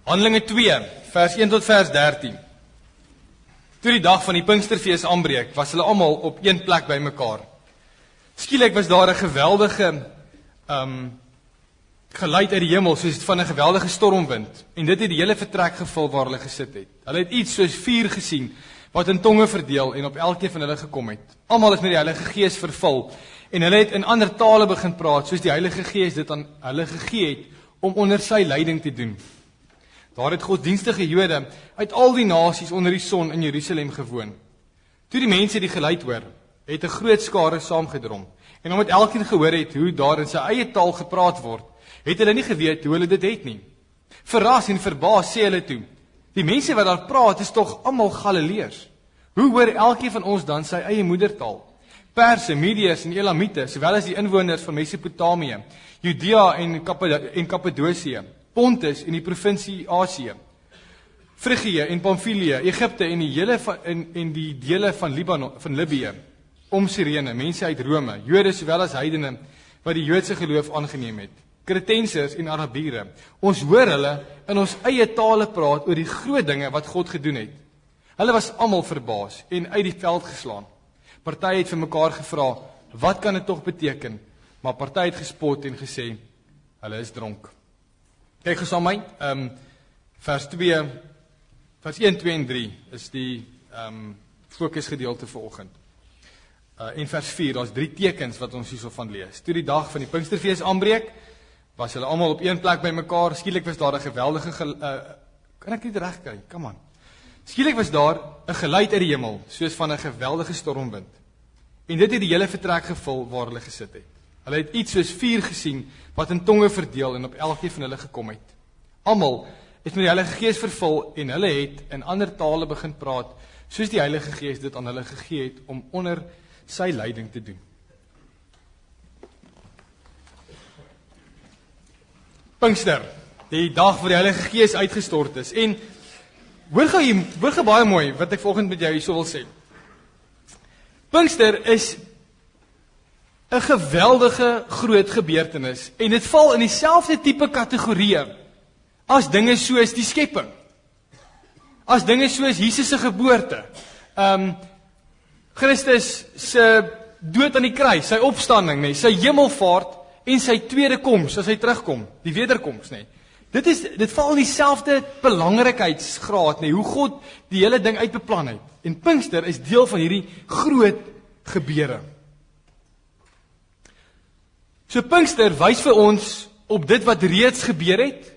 Handelinge 2, vers 1 tot vers 13. Toe die dag van die Pinksterfees aanbreek, was hulle almal op een plek bymekaar. Skielik was daar 'n geweldige geluid uit die hemel, soos van 'n geweldige stormwind, en dit het die hele vertrek gevul waar hulle gesit het. Hulle het iets soos vuur gesien, wat in tonge verdeel en op elkeen van hulle gekom het. Almal is met die Heilige Gees vervul, en hulle het in ander tale begin praat, soos die Heilige Gees dit aan hulle gegee het, om onder sy leiding te doen. Daar het godsdienstige Jode uit al die nasies onder die son in Jerusalem gewoon. Toe die mense die geluid hoor, het 'n groot skare saamgedrom, en omdat elkeen gehoor het hoe daar in sy eie taal gepraat word, het hulle nie geweet hoe hulle dit het nie. Verras en verbaas sê hulle toe, die mense wat daar praat is tog almal Galileërs. Hoe hoor elkeen van ons dan sy eie moedertaal? Perse, Mediërs en Elamiete, sowel as die inwoners van Mesopotamië, Judea en Kappadosie, Pontus en die provinsie Asië, Frigië en Pamfilië, Egipte en die dele van Libanon, van Libië, om Sirene, mense uit Rome, Jode sowel as heidene wat die Joodse geloof aangeneem het, Kretensers en Arabiere. Ons hoor hulle in ons eie tale praat oor die groot dinge wat God gedoen het. Hulle was almal verbaas en uit die veld geslaan. Party het vir mekaar gevra, wat kan dit tog beteken? Maar party het gespot en gesê, hulle is dronk. Kyk gou saam my, vers 1, 2 en 3 is die fokusgedeelte vanoggend. En vers 4, daar's 3 tekens wat ons hiervan lees. Toe die dag van die Pinksterfees aanbreek, was hulle almal op een plek bymekaar. Skielik was daar 'n geweldige kan ek dit reg kry? Come on. Skielik was daar 'n geluid uit die hemel, soos van 'n geweldige stormwind. En dit het die hele vertrek gevul waar hulle gesit het. Hulle het iets soos vuur gesien wat in tonge verdeel en op elkeen van hulle gekom het. Almal is met die Heilige Gees vervul en hulle het in ander tale begin praat, soos die Heilige Gees dit aan hulle gegee het om onder sy leiding te doen. Pinkster, die dag waar die Heilige Gees uitgestort is. En hoor gou baie mooi wat ek vanoggend met jou hierso wil sê. Pinkster is 'n geweldige groot gebeurtenis en dit val in dieselfde tipe kategorieë as dinge soos die skepping. As dinge soos Jesus se geboorte. Christus se dood aan die kruis, sy opstanding, sy hemelvaart en sy tweede koms as hy terugkom, die wederkoms, Dit val in dieselfde belangrikheidsgraad, hoe God die hele ding uitbeplan het. En Pinkster is deel van hierdie groot gebeure. So Pinkster wys vir ons op dit wat reeds gebeur het.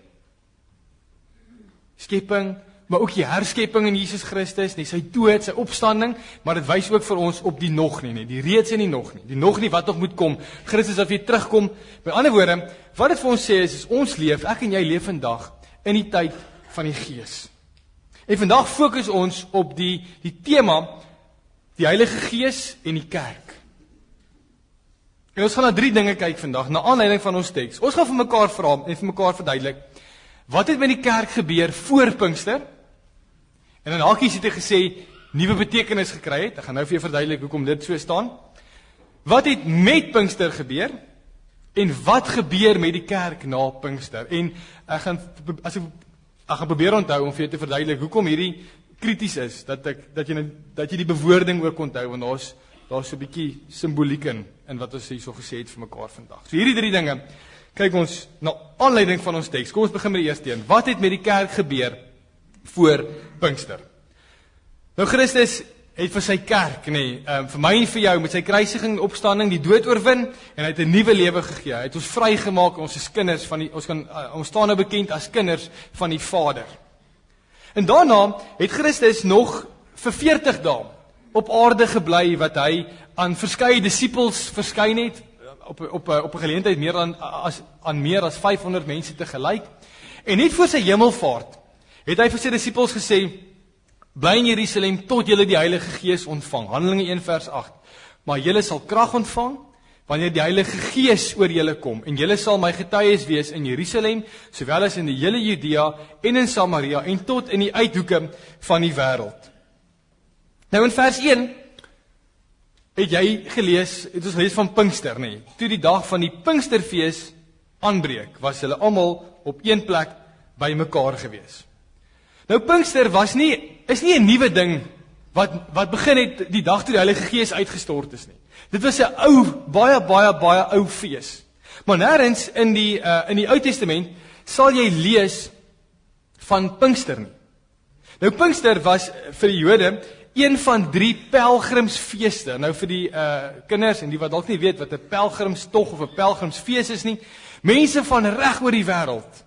Skepping, maar ook die herskepping in Jesus Christus, sy dood, sy opstanding, maar dit wys ook vir ons op die nog nie, die reeds en die nog nie. Die nog nie wat nog moet kom, Christus as weer terugkom. Met ander woorde, wat dit vir ons sê is ons leef, ek en jy leef vandag in die tyd van die Gees. En vandag fokus ons op die tema, die Heilige Gees en die kerk. En ons gaan na 3 dinge kyk vandag, na aanleiding van ons teks. Ons gaan vir mekaar vra en vir mekaar verduidelik, wat het met die kerk gebeur voor Pinkster? En in hakies het hy gesê, nuwe betekenis gekry het. Ek gaan nou vir jou verduidelik hoekom dit so staan. Wat het met Pinkster gebeur? En wat gebeur met die kerk na Pinkster? En ek gaan probeer onthou om vir jou te verduidelik hoekom hierdie krities is, dat jy die bewoording ook onthou, want daar's so 'n bietjie simboliek in wat ons hierso gesê het vir mekaar vandag. So hierdie 3 dinge, kyk ons na aanleiding van ons teks. Kom ons begin met die eerste een. Wat het met die kerk gebeur voor Pinkster? Nou Christus het vir sy kerk, vir my en vir jou, met sy kruisiging en opstanding die dood oorwin, en hy het 'n nuwe lewe gegee. Hy het ons vrygemaak, ons is kinders van ons staan nou bekend as kinders van die Vader. En daarna het Christus nog vir 40 dae op aarde gebly, wat hy aan verskeie disippels verskyn het, op 'n geleentheid aan meer as 500 mense te gelyk. En net voor sy hemelvaart het hy vir sy disippels gesê, bly in Jerusalem tot julle die Heilige Gees ontvang. Handelinge 1 vers 8. Maar julle sal krag ontvang wanneer die Heilige Gees oor julle kom, en julle sal my getuies wees in Jerusalem, sowel as in die hele Judea en in Samaria en tot in die uithoeke van die wêreld. Nou in vers 1 het jy gelees, het ons gelees van Pinkster, Toe die dag van die Pinksterfees aanbreek, was hulle almal op een plek by mekaar gewees. Nou Pinkster is nie 'n nuwe ding wat begin het die dag toe die Heilige Gees uitgestort is nie. Dit was 'n ou, baie ou fees. Maar nêrens in die Ou Testament sal jy lees van Pinkster nie. Nou Pinkster was vir die Jode een van 3 pelgrimsfeeste. Nou vir die kinders en die wat dalk nie weet wat 'n pelgrimstog of 'n pelgrimsfees is nie, mense van reg oor die wêreld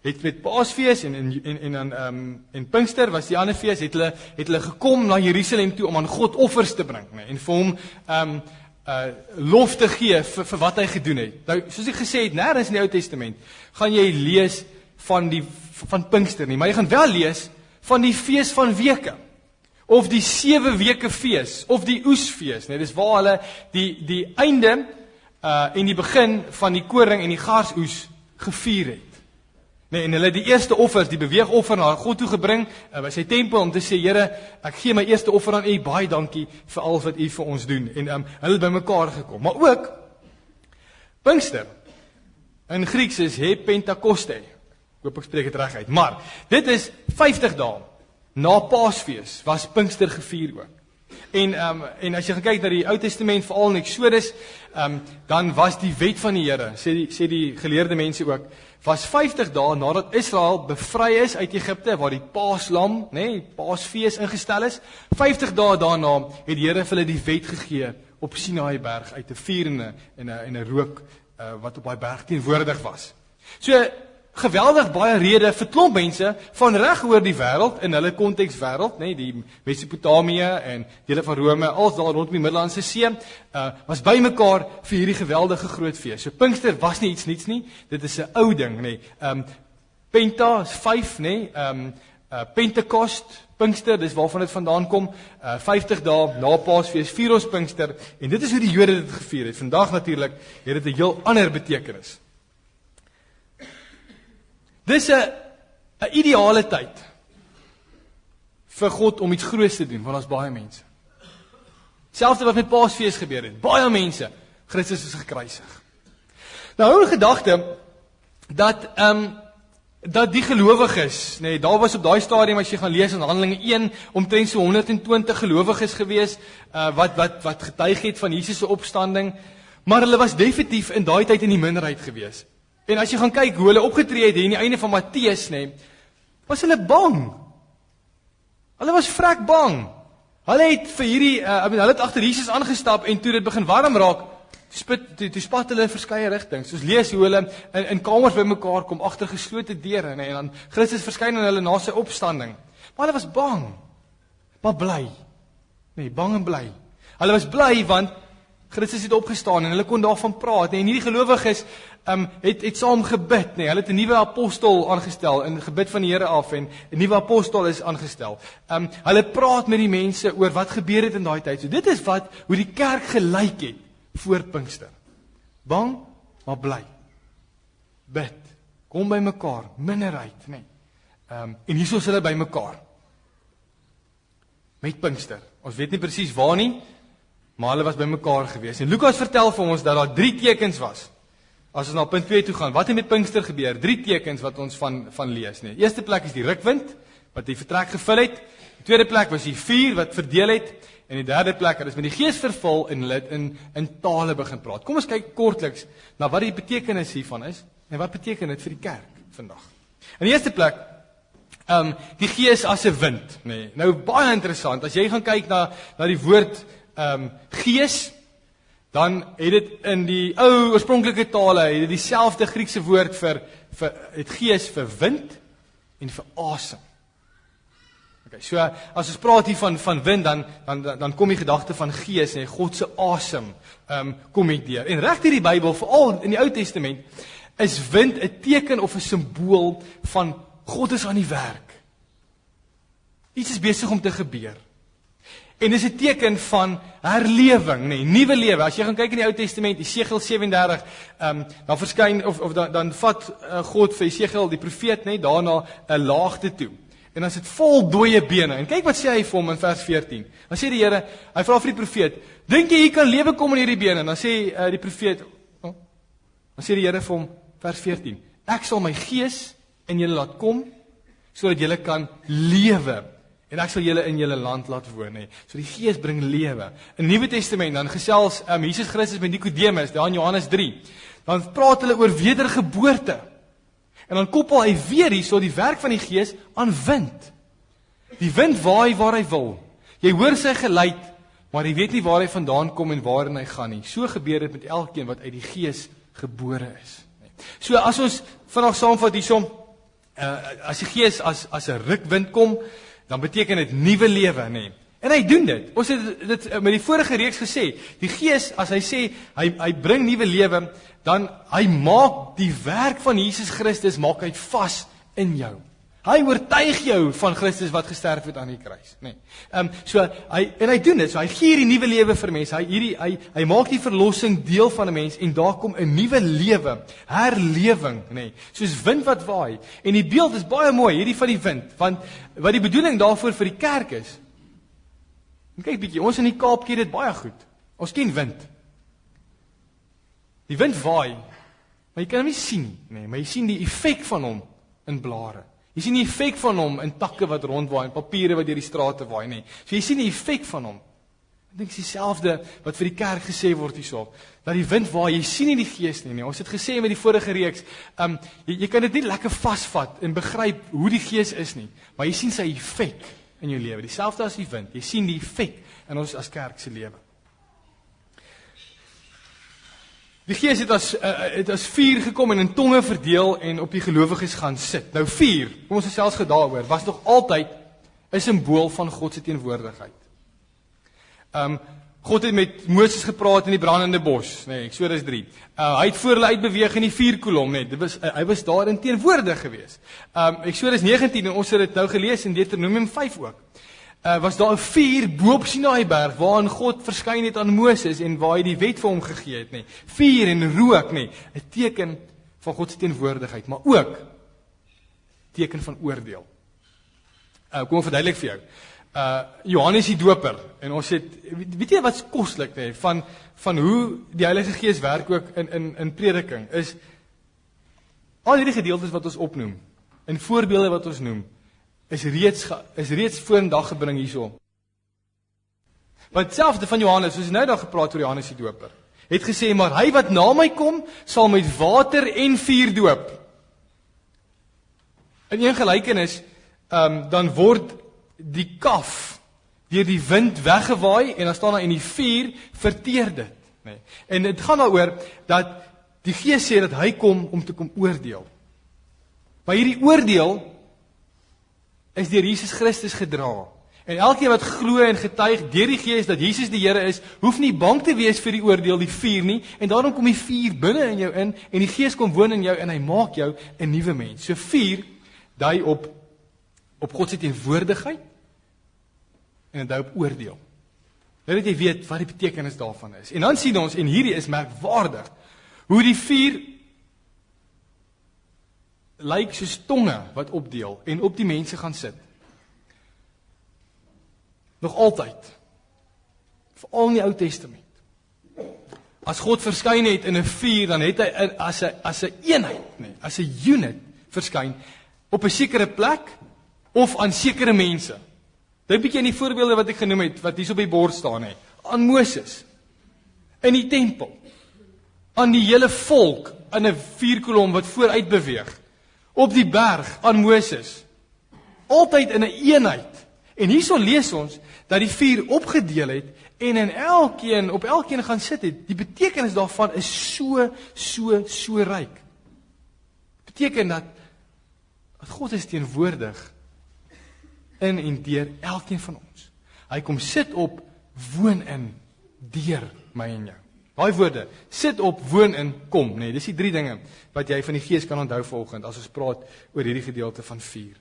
het met Paasfees en Pinkster was die ander fees, het hulle gekom na Jerusalem toe om aan God offers te bring, nee, en vir hom lof te gee vir wat hy gedoen het. Nou, soos ek gesê het, nêrens in die Ou Testament gaan jy lees van Pinkster nie, maar jy gaan wel lees van die fees van weke, of die 7 weke fees, of die oesfees, nee, dis waar hulle die einde en die begin van die koring en die garsoes gevier het. Nee, en hulle die eerste offers, die beweegoffer na God toe gebring, by sy tempel om te sê, Here, ek gee my eerste offer aan U, baie dankie vir alles wat U vir ons doen. En hulle het by mekaar gekom. Maar ook, Pinkster, in Grieks is Pentakoste, ek hoop ek spreek het reg uit, maar, dit is 50 dae, na Paasfees, was Pinkster gevier ook. En as jy gaan kyk na die Ou Testament, veral in Exodus, dan was die wet van die Here, sê die geleerde mense ook, was 50 dae nadat Israel bevry is uit Egipte, waar die Paaslam, Paasfees ingestel is, 50 dae daarna het die Here vir hulle die wet gegee op Sinaï berg uit 'n vuur en 'n rook wat op daai berg teenwoordig was. So geweldig baie rede vir klomp mense van reg oor die wêreld, in hulle konteks wêreld, die Mesopotamië en dele van Rome, als daar rondom die Middellandse See, was bymekaar vir hierdie geweldige groot fees. So Pinkster was nie iets niets nie, dit is 'n ou ding, Penta is 5, Pentekost, Pinkster, dis waarvan dit vandaan kom, 50 dae na Paasfees, vier ons Pinkster, en dit is hoe die Jode dit gevier het. Vandag natuurlik het dit 'n heel ander betekenis. Dis 'n ideale tyd vir God om iets groots te doen, want daar's baie mense. Selfs wat met Paasfees gebeur het, baie mense, Christus is gekruisig. Nou hou in gedagte dat die gelowiges, daar was op daai stadium as jy gaan lees in Handelinge 1 omtrent so 120 gelowiges gewees wat getuig het van Jesus se opstanding, maar hulle was definitief in daai tyd in die minderheid gewees. En as jy gaan kyk hoe hulle opgetree het hier in die einde van Matteus, was hulle bang. Hulle was vrek bang. Hulle het vir hulle het agter Jesus aangestap en toe dit begin warm raak, toe spat hulle verskeie rigtings. Ons lees hoe hulle in kamers bymekaar kom agter geslote deure, en dan Christus verskyn aan hulle na sy opstanding. Maar hulle was bang, maar bly. Bang en bly. Hulle was bly want Christus het opgestaan en hulle kon daarvan praat. En hierdie gelowiges het saam gebid. Hulle het 'n nuwe apostel aangestel in gebid van die Here af en 'n nuwe apostel is aangestel. Hulle praat met die mense oor wat gebeur het in daai tyd. So dit is hoe die kerk gelyk het voor Pinkster. Bang, maar bly. Bid. Kom by mekaar, minderheid, en hier is hulle by mekaar. Met Pinkster. Ons weet nie presies waar nie, maar hulle was by mekaar gewees. En Lukas vertel vir ons dat daar 3 tekens was. As ons na punt 2 toe gaan, wat het met Pinkster gebeur? 3 tekens wat ons van lees. Die eerste plek is die rukwind, wat die vertrek gevul het. Die tweede plek was die vuur wat verdeel het. En die derde plek, hulle is met die Gees vervul en hulle het in tale begin praat. Kom ons kyk kortliks na wat die betekenis hiervan is, en wat beteken dit vir die kerk vandag. In die eerste plek, die Gees as 'n wind. Nou baie interessant, as jy gaan kyk na die woord Gees, dan het dit in die ou oorspronklike tale, het dit dieselfde Griekse woord vir het Gees vir wind en vir asem. Okay, so as ons praat hier van wind, dan kom die gedagte van Gees, God se asem kom hier deur. En reg deur die Bybel, veral in die Ou Testament, is wind 'n teken of 'n simbool van God is aan die werk. Iets is besig om te gebeur. En dis 'n teken van herlewing, nuwe lewe. As jy gaan kyk in die Ou Testament, Jesegiel 37, dan verskyn dan vat God vir Jesegiel die profeet, daarna 'n laagte toe. En dan is dit vol dooie bene. En kyk wat sê hy vir hom in vers 14. Dan sê die Here, hy vra vir die profeet, dink jy hier kan lewe kom in hierdie bene? En dan sê die profeet, dan sê die Here vir hom, vers 14, ek sal my Gees en julle laat kom, sodat julle kan lewe. En ek sal julle in julle land laat woon, nee. So die Gees bring lewe. In die Nuwe Testament, dan gesels Jesus Christus met Nikodemus, daar in Johannes 3, dan praat hulle oor wedergeboorte. En dan koppel hy weer hierso die werk van die Gees aan wind. Die wind waai waar hy wil. Jy hoor sy geluid, maar jy weet nie waar hy vandaan kom en waarin hy gaan nie. So gebeur dit met elkeen wat uit die Gees gebore is. So as ons vandag saamvat hierso, as die Gees as 'n rukwind kom, dan beteken dit nuwe lewe, nee. En hy doen dit. Ons het dit met die vorige reeks gesê. Die Gees, as hy sê hy bring nuwe lewe, dan hy maak die werk van Jesus Christus maak hy vas in jou. Hy oortuig jou van Christus wat gesterf het aan die kruis, nee. Hy doen dit. So hy gee die nuwe lewe vir mense. Hy maak die verlossing deel van 'n mens en daar kom 'n nuwe lewe, herlewing, nee. Soos wind wat waai. En die beeld is baie mooi hierdie van die wind, want wat die bedoeling daarvoor vir die kerk is. Kyk bietjie, ons in die Kaap ken dit baie goed. Ons ken wind. Die wind waai, maar jy kan hom nie sien nie, maar jy sien die effek van hom in blare. Jy sien die effek van hom in takke wat rondwaai en papiere wat deur die strate waai, nee. So jy sien die effek van hom. Ek dink dieselfde wat vir die kerk gesê word hierso. Dat die wind waai, jy sien nie die Gees nie. Ons het gesê met die vorige reeks, jy kan dit nie lekker vasvat en begryp hoe die Gees is nie, maar jy sien sy effek in jou lewe. Dieselfde as die wind. Jy sien die effek in ons as kerk se lewe. Die Gees het as vuur gekom en in tonge verdeel en op die gelowiges gaan sit. Nou vuur, kom ons gesels gou daaroor, was nog altyd 'n simbool van God se teenwoordigheid. God het met Moses gepraat in die brandende bos, nee, Eksodus 3. Hy het voor hulle uitbeweeg in die vuurkolom, nee, hy was daarin teenwoordig geweest. Eksodus 19 en ons het dit nou gelees in Deuteronomium 5 ook. Was daar 'n vuur bo op Sinaiberg waarin God verskyn het aan Moses en waar hy die wet vir hom gegee het, nee. Vuur en rook, nee, 'n teken van God se teenwoordigheid, maar ook teken van oordeel. Kom ek verduidelik vir jou. Johannes die Doper en ons het weet jy wat's koslik, nee, van hoe die Heilige Gees werk ook in prediking is al hierdie gedeeltes wat ons opnoem en voorbeelde wat ons noem is reeds vorendag gebring hierso. Want selfde van Johannes, soos nou daar gepraat oor Johannes die Doper, het gesê, maar hy wat na my kom, sal met water en vuur doop. In een gelykenis, dan word die kaf deur die wind weggewaai en dan staan daar en die vuur verteer dit. Nee. En dit gaan daaroor dat die Gees sê dat hy kom om te kom oordeel. Maar hierdie oordeel is deur Jesus Christus gedra. En elkeen wat glo en getuig deur die Gees dat Jesus die Here is, hoef nie bang te wees vir die oordeel, die vuur nie, en daarom kom die vuur binne in jou in, en die Gees kom woon in jou, en hy maak jou 'n nuwe mens. So vuur dui op God se teenwoordigheid, en dit dui op oordeel. Nou dat jy weet wat die betekenis daarvan is. En dan sien ons, en hierdie is merkwaardig, hoe die vuur lyk soos tonge wat opdeel en op die mense gaan sit. Nog altyd. Veral in die Ou Testament. As God verskyn het in 'n vuur, dan het hy as 'n eenheid, nee, as 'n unit verskyn op 'n sekere plek of aan sekere mense. Dink bietjie aan die voorbeelde wat ek genoem het, wat hier op die bord staan, nee. Aan Moses, in die tempel, aan die hele volk, in 'n vuurkolom wat vooruit beweeg, op die berg, aan Moses, altyd in 'n eenheid. En hierso lees ons, dat die vuur opgedeel het, en op elkeen gaan sit het. Die betekenis daarvan is so ryk. Beteken dat God is teenwoordig in en deur elkeen van ons. Hy kom sit op, woon in, deur my en jou. Daai woorde, sit op, woon in, kom, nee, dis die 3 dinge wat jy van die Gees kan onthou volgende as ons praat oor hierdie gedeelte van vuur.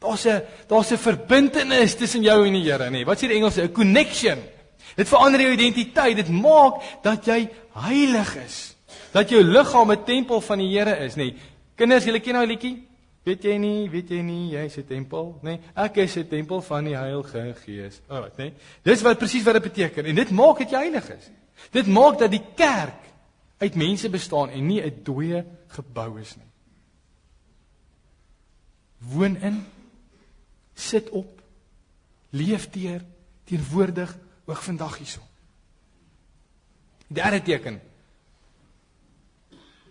Daar's 'n verbintenis tussen jou en die Here, nee. Wat sê die Engelse? 'n connection. Dit verander jou identiteit, dit maak dat jy heilig is. Dat jou liggaam 'n tempel van die Here is, nee. Kinders, julle ken nou 'n liedjie? Weet jy nie, jy is 'n tempel, nee. Ek is 'n tempel van die Heilige Gees. Alright, nee. Dis presies wat dit beteken en dit maak dat jy heilig is. Dit maak dat die kerk uit mense bestaan en nie 'n dooie gebou is nie. woon in, sit op, leef deur, teenwoordig, ook vandag hierso. Die derde teken,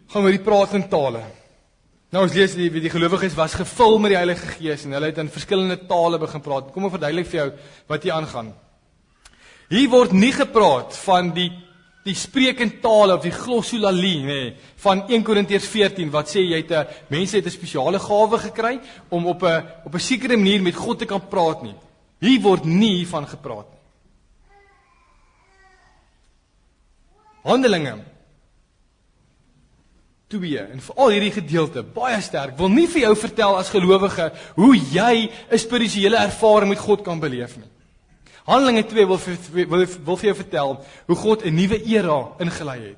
gaan oor die praat in tale. Nou ons lees die gelowiges was gevul met die Heilige Gees en hulle het in verskillende tale begin praat. Kom ek verduidelik vir jou wat hier aangaan. Hier word nie gepraat van die sprekende tale of die glossolalie, nee, van 1 Korintiërs 14 wat sê mense het 'n spesiale gawe gekry om op 'n sekere manier met God te kan praat nie. Hier word nie hiervan gepraat nie. Handelinge 2 en veral hierdie gedeelte baie sterk wil nie vir jou vertel as gelowige hoe jy 'n spirituele ervaring met God kan beleef nie. Handelinge 2 wil vir jou vertel hoe God 'n nuwe era ingelei het.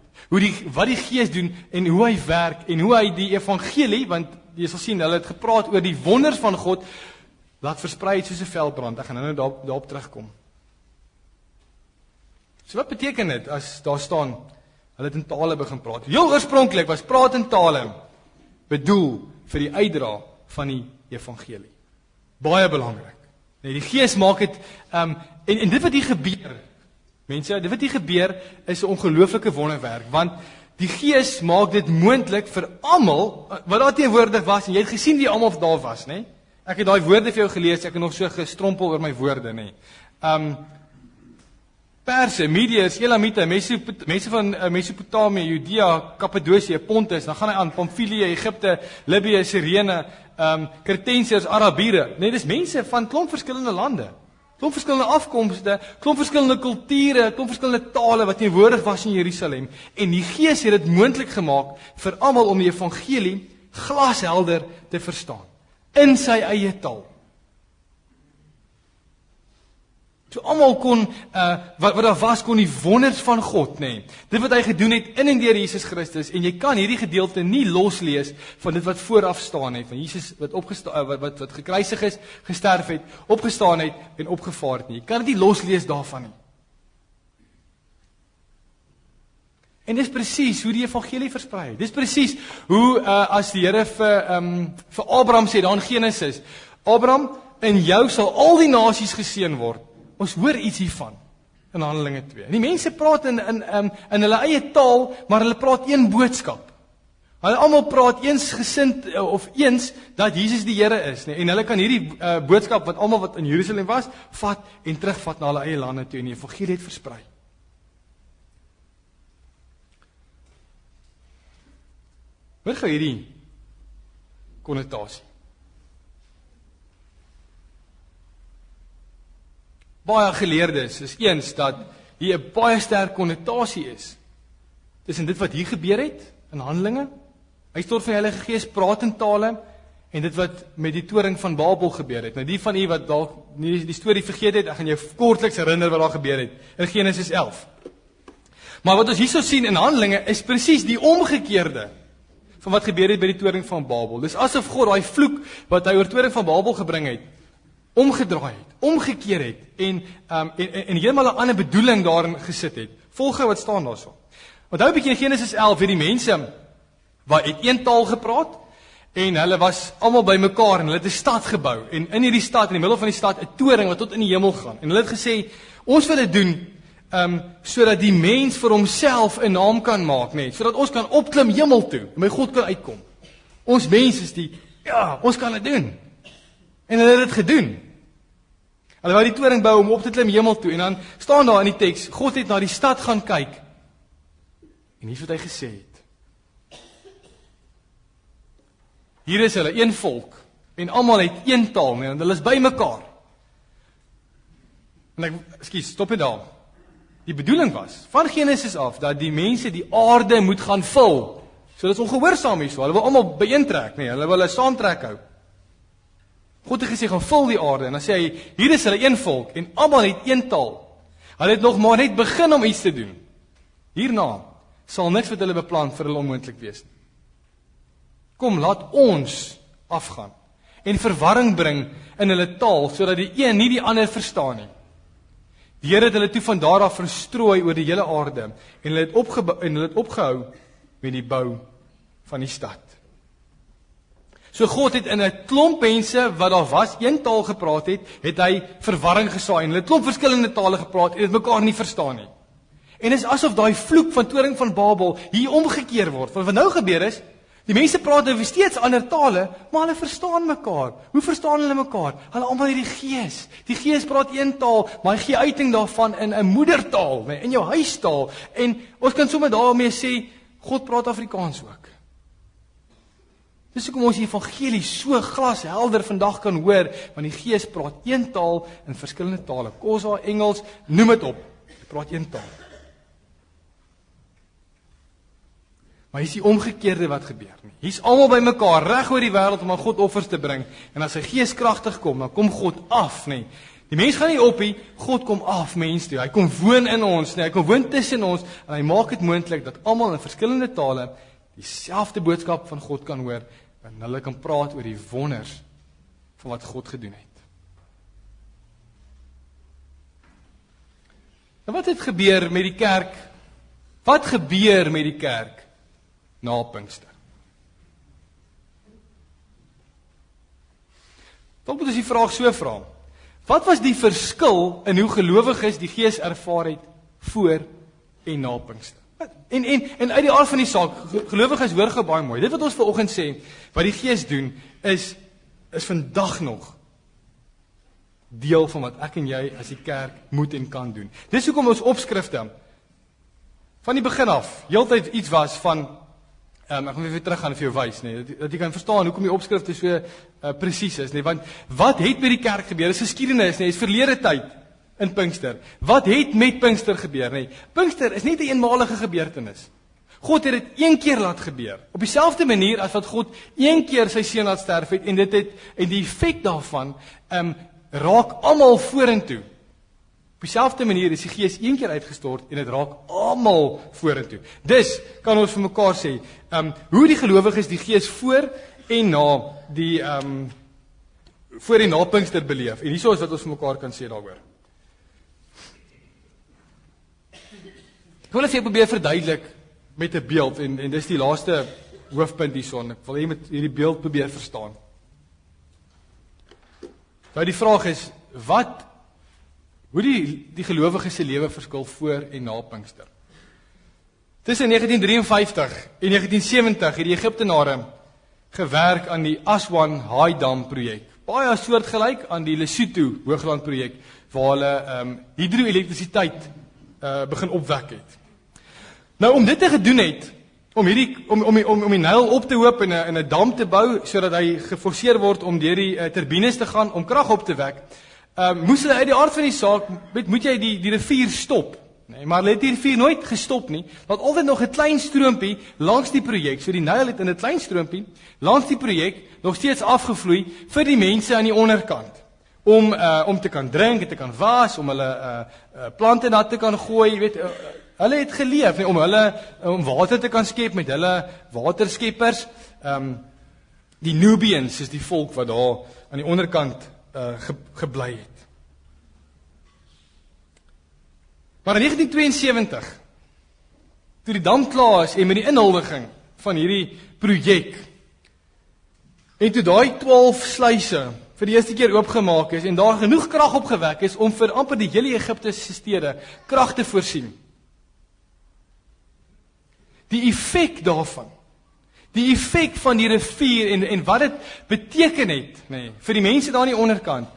Wat die Gees doen en hoe hy werk en hoe hy die evangelie, want jy sal sien hulle het gepraat oor die wonders van God, laat versprei het soos 'n veldbrand. Ek gaan nou daarop terugkom. So wat beteken dit as daar staan hulle het in tale begin praat? Heel oorspronklik was praat in tale bedoel vir die uitdra van die evangelie. Baie belangrik. Nee, die Gees maak dit en dit wat hier gebeur, mense, dit wat hier gebeur is 'n ongelooflike wonderwerk, want die Gees maak dit moontlik vir almal wat daar teenwoordig was en jy het gesien wie almal daar was, nê? Ek het daai woorde vir jou gelees, ek het nog so gestrompel oor my woorde, nê. Perse, Mediërs, Elamite, mense van Mesopotamië, Judea, Kappadosie, Pontus, dan gaan hy aan Pamfilië, Egipte, Libië, Sirene, Kretensiërs, Arabiere. Nee, dis mense van klomp verskillende lande, klomp verskillende afkomste, klomp verskillende kulture, klomp verskillende tale wat teenwoordig was in Jerusalem. En die Gees het dit moontlik gemaak vir almal om die evangelie glashelder te verstaan in sy eie taal. So almal kon, wat daar was, kon die wonders van God, nê. Dit wat hy gedoen het in en deur Jesus Christus, en jy kan hierdie gedeelte nie loslees van dit wat vooraf staan het, van Jesus wat gekruisig is, gesterf het, opgestaan het en opgevaar het nie. Jy kan dit nie loslees daarvan nie. En dis presies hoe die evangelie versprei het. Dis presies hoe as die Here vir Abraham sê daar in Genesis, Abraham, in jou sal al die nasies geseën word. Ons hoor iets hiervan in Handelinge 2. En die mense praat in hulle eie taal, maar hulle praat een boodskap. Hulle almal praat eensgesind of eens dat Jesus die Here is, nee? En hulle kan hierdie boodskap wat almal wat in Jerusalem was, vat en terugvat na hulle eie lande toe en die evangelie het versprei. Hoor gou hierdie konnotasie. Baie geleerdes is eens dat hier 'n baie sterk konnotasie is tussen dit wat hier gebeur het in Handelinge, uitstort van die Heilige Gees, praat in tale, en dit wat met die toring van Babel gebeur het. Nou die van u wat dalk nie die storie vergeet het, ek gaan jou kortliks herinner wat daar gebeur het in Genesis 11. Maar wat ons hierso sien in Handelinge is presies die omgekeerde van wat gebeur het by die toring van Babel. Dis asof God daai vloek wat hy oor toring van Babel gebring het, omgedraai het, omgekeer het en heeltemal 'n ander bedoeling daarin gesit het. Volg wat staan daarso. Onthou 'n bietjie in Genesis 11 het die mense wat het een taal gepraat en hulle was almal bymekaar en hulle het 'n stad gebou en in hierdie stad, in die middel van die stad, 'n toring wat tot in die hemel gaan. En hulle het gesê, ons wil dit doen sodat die mens vir homself 'n naam kan maak, net sodat ons kan opklim hemel toe en by God kan uitkom. Ons mense is ons kan dit doen. En hulle het dit gedoen. Hulle wou die toring bou om op te klim hemel toe en dan staan daar in die teks, God het na die stad gaan kyk. En hier wat hy gesê het. Hier is hulle een volk en almal het een taal, nee, en hulle is by mekaar. En stop dit daar. Die bedoeling was van Genesis af dat die mense die aarde moet gaan vul. So dit is ongehoorsaam hierso. Hulle wil almal byeentrek, nee, hulle wil hulle saamtrek hou. God het gesê gaan vul die aarde en dan sê hy hier is hulle een volk en almal het een taal. Hulle het nog maar net begin om iets te doen. Hierna sal niks wat hulle beplan vir hulle onmoontlik wees nie. Kom, laat ons afgaan en verwarring bring in hulle taal sodat die een nie die ander verstaan nie. Die Here het hulle toe van daar af verstrooi oor die hele aarde en hulle het opgehou met die bou van die stad. So God het in 'n klomp mense wat daar was, een taal gepraat het hy verwarring gesaai en hulle het klomp verskillende tale gepraat en dit mekaar nie verstaan nie. En dit is asof daai vloek van Toring van Babel hier omgekeer word. Want wat nou gebeur is, die mense praat nou steeds ander tale, maar hulle verstaan mekaar. Hoe verstaan hulle mekaar? Hulle almal het die Gees. Die Gees praat een taal, maar hy gee uiting daarvan in 'n moedertaal, nee, in jou huistaal. En ons kan sommer daarmee sê, God praat Afrikaans ook. Dis hoekom ons die evangelie so glashelder vandag kan hoor, want die Gees praat een taal in verskillende tale. Kosa, Engels, noem dit op. Hy praat een taal. Maar hier's die omgekeerde wat gebeur nie. Hier's almal bymekaar reg oor die wêreld om aan God offers te bring. En as sy Gees kragtig kom, dan kom God af, nê. Die mens gaan nie op nie, God kom af mens toe. Hy kom woon in ons, nê. Hy kom woon tussen ons en hy maak dit moontlik dat almal in verskillende tale dieselfde boodskap van God kan hoor en hulle kan praat oor die wonders van wat God gedoen het. En wat het gebeur met die kerk? Wat gebeur met die kerk na Pinkster? Dan moet ons die vraag so vra. Wat was die verskil in hoe gelowiges die Gees ervaar het voor en na Pinkster? En uit die aard van die saak, gelowiges hoor gou baie mooi. Dit wat ons vanoggend sê, wat die Gees doen, is vandag nog deel van wat ek en jy as die kerk moet en kan doen. Dis hoekom ons opskrifte van die begin af heeltyd iets was van ek gaan weer terug gaan vir jou wys, nee, dat jy kan verstaan hoekom die opskrifte so presies is, nee, want wat het met die kerk gebeur? Dis geskiedenis, nee, is verlede tyd in Pinkster. Wat het met Pinkster gebeur, nee? Pinkster is nie 'n eenmalige gebeurtenis. God het dit een keer laat gebeur. Op dieselfde manier as wat God een keer sy seun laat sterf het en die effek daarvan raak almal vorentoe. Op dieselfde manier is die Gees een keer uitgestort en dit raak almal vorentoe. Dus kan ons vir mekaar sê, hoe die gelowiges die Gees voor en na die voor en na Pinkster beleef. En hierso is wat ons vir mekaar kan sê daaroor. Ek wil dit vir jou probeer verduidelik met 'n beeld en dis die laaste hoofpunt hierson. Ek wil hê met hierdie beeld probeer verstaan. Nou die vraag is, hoe die gelowiges se lewe verskil voor en na Pinkster. Tussen 1953 en 1970 het die Egiptenare gewerk aan die Aswan High Dam projek. Baie soortgelyk aan die Lesotho Hoogland projek waar hulle hidroelektrisiteit begin opwek het. Nou om dit te gedoen het, om die Nyl op te hoop en 'n dam te bou sodat hy geforseer word om deur die turbines te gaan om krag op te wek, moes hulle uit die aard van die saak moet jy die rivier stop. Nee, maar hulle het die rivier nooit gestop nie. Want altyd nog 'n klein stroompie langs die projek. So die Nyl het in 'n klein stroompie langs die projek nog steeds afgevloei vir die mense aan die onderkant. Om te kan drink, te kan was, om hulle plante nat te kan gooi, jy weet, hulle het geleef, nee, om water te kan skep met hulle waterskeppers. Die Nubians is die volk wat daar aan die onderkant gebly het. Maar in 1972, toe die dam klaar is en met die inhuldiging van hierdie projek, en toe daai 12 sluise vir die eerste keer oopgemaak is en daar genoeg krag opgewek is om vir amper die hele Egiptiese stede krag te voorsien. Die effek daarvan, die effek van die rivier en wat dit beteken het, nee, vir die mense daar aan die onderkant,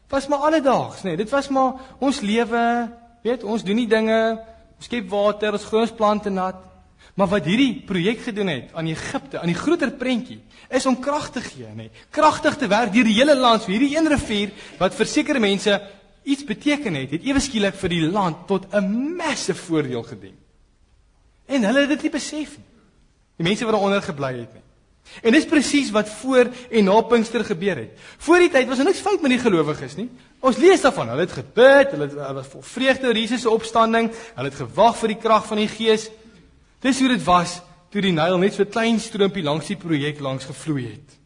was maar alledaags, nee, dit was maar ons lewe, weet, ons doen die dinge, ons skep water, ons gooi ons plante nat, maar wat hierdie projek gedoen het aan Egipte, aan die groter prentjie, is om krag te gee, nee, kragtig te werk deur die hele land, so hierdie een rivier, wat vir sekere mense iets beteken het ewe skielik vir die land tot 'n massive voordeel gedien. En hulle het dit nie besef nie. Die mense wat daaronder gebly het nie. En dis presies wat voor en na Pinkster gebeur het. Voor die tyd was er niks fout met die gelowiges nie. Ons lees daarvan, hulle het gebid, hulle was vol vreugde oor Jesus se opstanding, hulle het gewag vir die krag van die Gees. Dis hoe dit was toe die Nyl net so 'n klein stroompie langs die projek langs gevloei het.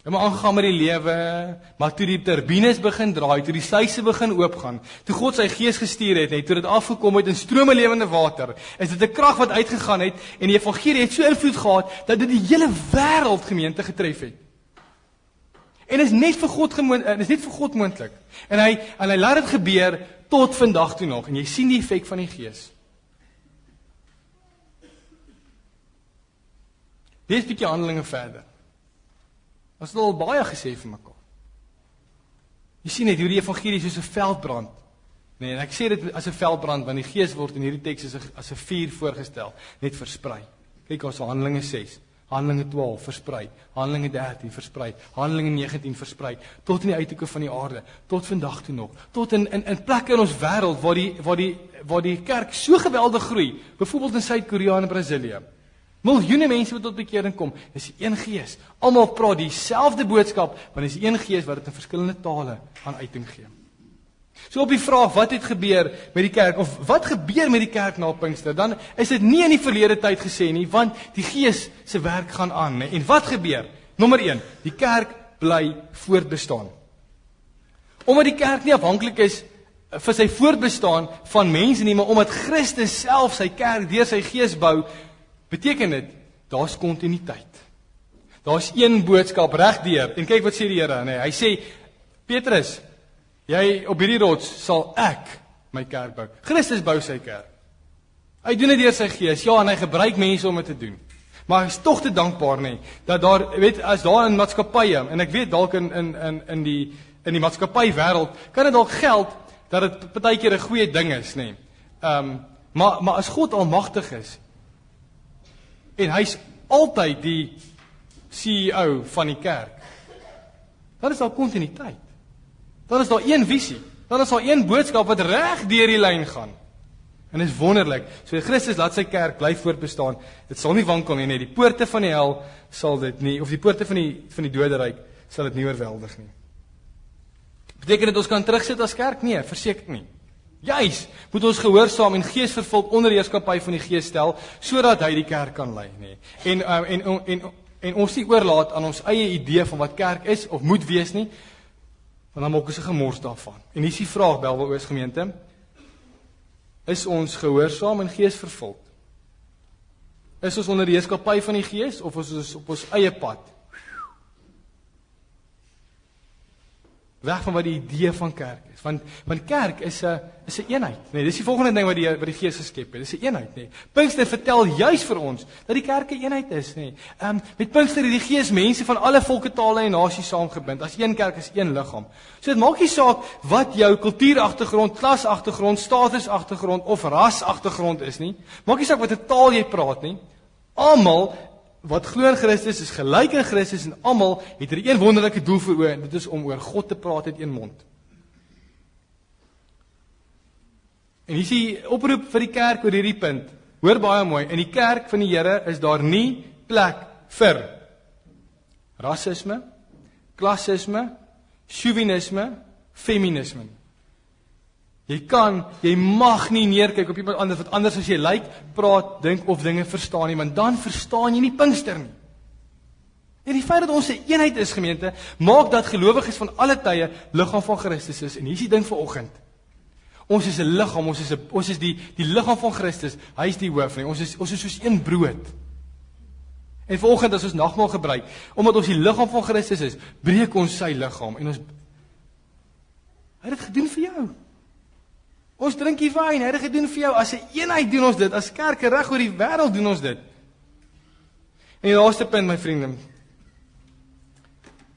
En maar aangegaan met die lewe, maar toe die turbines begin draai, toe die sluise begin oopgaan, toe God sy gees gestuur het, toe dit afgekom het in strome lewende water, is dit 'n krag wat uitgegaan het, en die evangelie het so invloed gehad, dat dit die hele wêreld gemeente getref het. En is net vir God moontlik. En hy laat dit gebeur tot vandag toe nog, en jy sien die effek van die gees. Lees 'n bietjie Handelinge verder. Ons het al baie gesê vir mekaar. Jy sien net hoe die evangelie soos 'n veldbrand. Nee, en ek sê dit as 'n veldbrand, want die gees word in hierdie teks as 'n vuur voorgestel, net versprei. Kyk, ons Handelinge 6, Handelinge 12 versprei, Handelinge 13 versprei, Handelinge 19 versprei, tot in die uithoeke van die aarde, tot vandag toe nog, tot in plekke in ons wêreld waar die kerk so geweldig groei, byvoorbeeld in Suid-Korea en Brasilië. Miljoene mense wat tot bekering kom, is een gees. Almal praat dieselfde boodskap, want is een gees wat dit in verskillende tale aan uiting gee. So op die vraag, wat het gebeur met die kerk, of wat gebeur met die kerk na Pinkster, dan is dit nie in die verlede tyd gesê nie, want die gees se werk gaan aan. Nee. En wat gebeur? Nommer 1, die kerk bly voortbestaan. Omdat die kerk nie afhanklik is vir sy voortbestaan van mense nie, maar omdat Christus self sy kerk deur sy gees bou, beteken dit, daar's kontinuïteit. Daar's een boodskap regdeur. En kyk wat sê die Here, nee, hy sê, Petrus, jy op hierdie rots sal ek my kerk bou. Christus bou sy kerk. Hy doen dit deur sy gees, ja, en hy gebruik mense om dit te doen. Maar hy is tog te dankbaar, nee, dat daar, weet, as daar in maatskappye, en ek weet dalk in die maatskappy wêreld, kan dit dalk geld dat dit partykeer 'n goeie ding is, nee. Maar as God almagtig is, en hy's altyd die CEO van die kerk, dan is daar kontinuïteit. Dan is daar een visie. Dan is daar een boodskap wat reg deur die lyn gaan. En dit is wonderlik. So Christus laat sy kerk bly voortbestaan. Dit sal nie wankel nie. Die poorte van die hel sal dit nie, of die poorte van die doderyk sal dit nie oorweldig nie. Beteken dit ons kan terugsit as kerk? Nee, verseker nie. Juis, moet ons gehoorsaam en geesvervuld onder die heerskappy van die Gees stel, sodat hy die kerk kan lei, nee. En ons nie oorlaat aan ons eie idee van wat kerk is of moet wees nie, want dan maak ons 'n gemors daarvan. En hier is die vraag, Belwel gemeente, is ons gehoorsaam en geesvervuld? Is ons onder die heerskappy van die Gees of is ons op ons eie pad? Weg van wat die idee van kerk is. Want kerk is 'n eenheid. Nee, dis die volgende ding wat die Gees geskep het. Dis 'n eenheid, nee. Pinkster vertel juis vir ons dat die kerk 'n eenheid is, nee. Met Pinkster het die Gees mense van alle volke, tale en nasies saamgebind. As een kerk is een liggaam. So dit maak nie saak wat jou kultuuragtergrond, klasagtergrond, statusagtergrond of rasagtergrond is nie. Maak nie saak watter taal jy praat nie. Almal wat glo in Christus is gelyk in Christus en almal het 'n wonderlike doel voor oë en dit is om oor God te praat uit een mond. En hier is die oproep vir die kerk oor hierdie punt. Hoor baie mooi, in die kerk van die Here is daar nie plek vir rasisme, klassisme, chauvinisme, feminisme. Jy mag nie neerkyk op iemand anders wat anders as jy lyk, praat, dink of dinge verstaan nie, want dan verstaan jy nie Pinkster nie. En die feit dat ons 'n eenheid is, gemeente, maak dat gelowiges van alle tye liggaam van Christus is. En hier is die ding vanoggend. Ons is 'n liggaam, ons is die liggaam van Christus. Hy is die hoof, nee. Ons is soos een brood. En vanoggend as ons nagmaal gebruik, omdat ons die liggaam van Christus is, breek ons sy liggaam en ons hy het dit gedoen vir jou. Ons drink die wyn, hy het dit gedoen vir jou. As 'n eenheid doen ons dit, as kerke reg oor die wêreld doen ons dit. En die laaste punt, my vriende,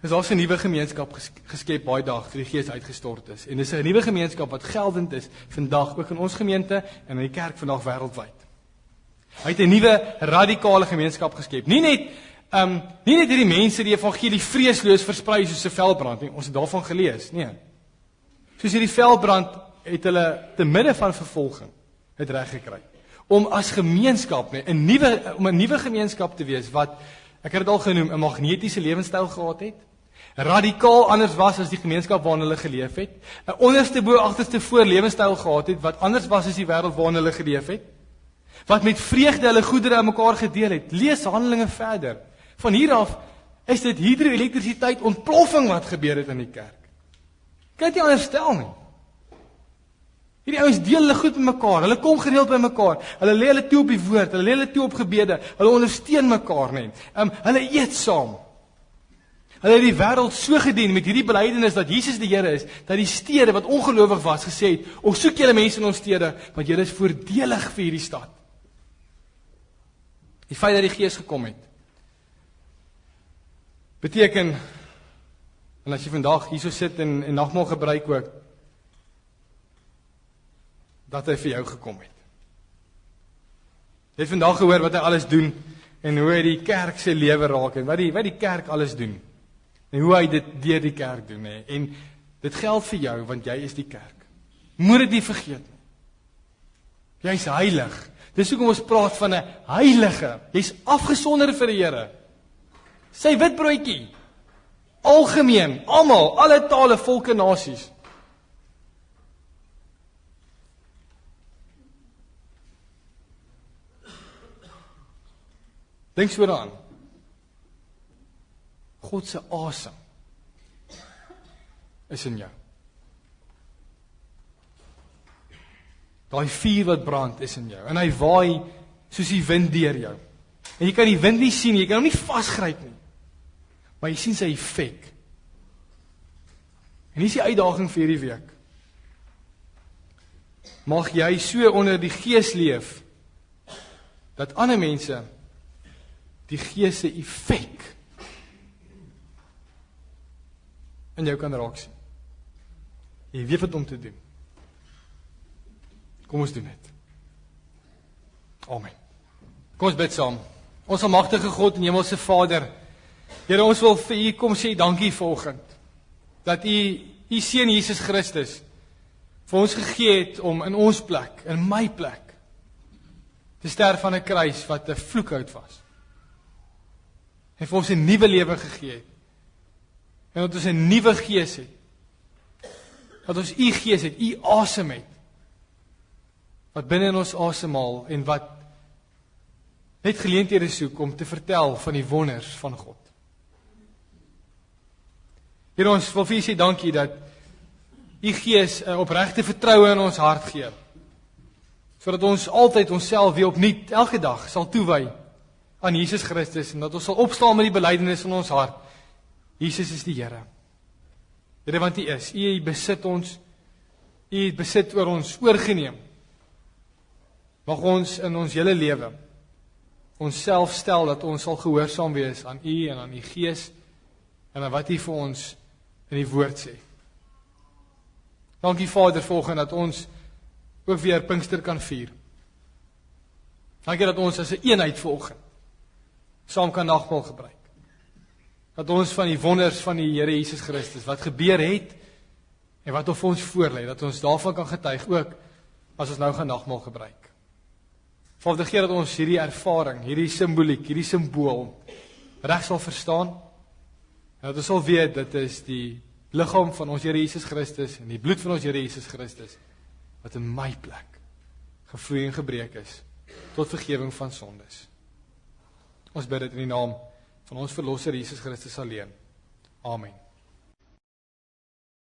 is daar 'n nuwe gemeenskap geskep baie dag toe die Gees uitgestort is. En dis 'n nuwe gemeenskap wat geldend is vandag ook in ons gemeente en in die kerk vandag wêreldwyd. Hy het 'n nuwe radikale gemeenskap geskep. Nie net hierdie mense die evangelie vreesloos versprei soos 'n veldbrand nie. Ons het daarvan gelees, nee. Soos hierdie veldbrand het hulle te midde van vervolging het reg gekry om as gemeenskap, nee, 'n nuwe gemeenskap te wees wat ek het dit al genoem, 'n magnetiese lewenstyl gehad het, radikaal anders was as die gemeenskap waarin hulle geleef het, 'n onderste bo agterste voor lewenstyl gehad het wat anders was as die wêreld waarin hulle geleef het, wat met vreugde hulle goedere aan mekaar gedeel het. Lees Handelinge verder. Van hier af is dit hidroelektrisiteit ontploffing wat gebeur het in die kerk. Kan dit nie anders stel nie. Hierdie ouens deel hulle goed met mekaar, hulle kom gereeld by mekaar, hulle lê hulle toe op die woord, hulle lê hulle toe op gebede, hulle ondersteun mekaar net. Hulle eet saam. Hulle het die wêreld so gedien met hierdie belydenis dat Jesus die Here is, dat die stede wat ongelowig was gesê het, "O soek julle mense in ons stede, want julle is voordelig vir hierdie stad." Die feit dat die Gees gekom het, beteken, en as jy vandag hierso sit en nagmaal gebruik ook, dat hy vir jou gekom het. Jy het vandag gehoor wat hy alles doen, en hoe hy die kerk se lewe raak, en wat die kerk alles doen, en hoe hy dit deur die kerk doen, en dit geld vir jou, want jy is die kerk. Moet dit nie vergeet nie. Jy is heilig. Dis hoekom ons praat van 'n heilige. Jy's afgesonder vir die Here. Sy witbroodjie. Algemeen, almal, alle tale, volke, nasies. Dink so daaraan. God se asem is in jou. Daai vuur wat brand is in jou. En hy waai soos die wind deur jou. En jy kan die wind nie sien, jy kan hom nie vasgryp nie. Maar jy sien sy effek. En hier is die uitdaging vir hierdie week. Mag jy so onder die Gees leef, dat ander mense die Gees se effek in jou kan raak sien. Jy weet wat om te doen. Kom ons doen dit. Amen. Kom ons bid saam. Ons almagtige God en hemelse Vader, Here, ons wil vir U kom sê dankie vanoggend, dat U seun Jesus Christus vir ons gegee het om in ons plek, in my plek, te sterf aan 'n kruis wat 'n vloekhout was. En vir ons 'n nuwe lewe gegee het. En dat ons 'n nuwe gees het. Dat ons U gees het, U asem het. Wat binne in ons asemhaal en wat net geleenthede soek om te vertel van die wonders van God. Here, ons wil vir U sê dankie dat U Gees 'n opregte vertroue in ons hart gee. Sodat ons altyd onsself weer opnuut elke dag sal toewy aan Jesus Christus en dat ons sal opstaan met die belydenis in ons hart. Jesus is die Here. Here, want U is. U besit ons. U het besit oor ons oorgeneem. Mag ons in ons hele lewe onsself stel dat ons sal gehoorsaam wees aan U en aan U Gees en aan wat U vir ons in die woord sê. Dankie Vader volgende dat ons ook weer Pinkster kan vier. Dankie dat ons as 'n eenheid volgende saam kan nagmaal gebruik. Dat ons van die wonders van die Here Jesus Christus wat gebeur het en wat op ons voorlê, dat ons daarvan kan getuig ook as ons nou gaan nagmaal gebruik. Vader, gee dat ons hierdie ervaring, hierdie simboliek, hierdie simbool reg sal verstaan. En dat ons sal weet dit is die liggaam van ons Here Jesus Christus en die bloed van ons Here Jesus Christus wat in my plek gevloei en gebreek is tot vergifnis van sondes. Ons bid dit in die naam van ons verlosser Jesus Christus alleen. Amen.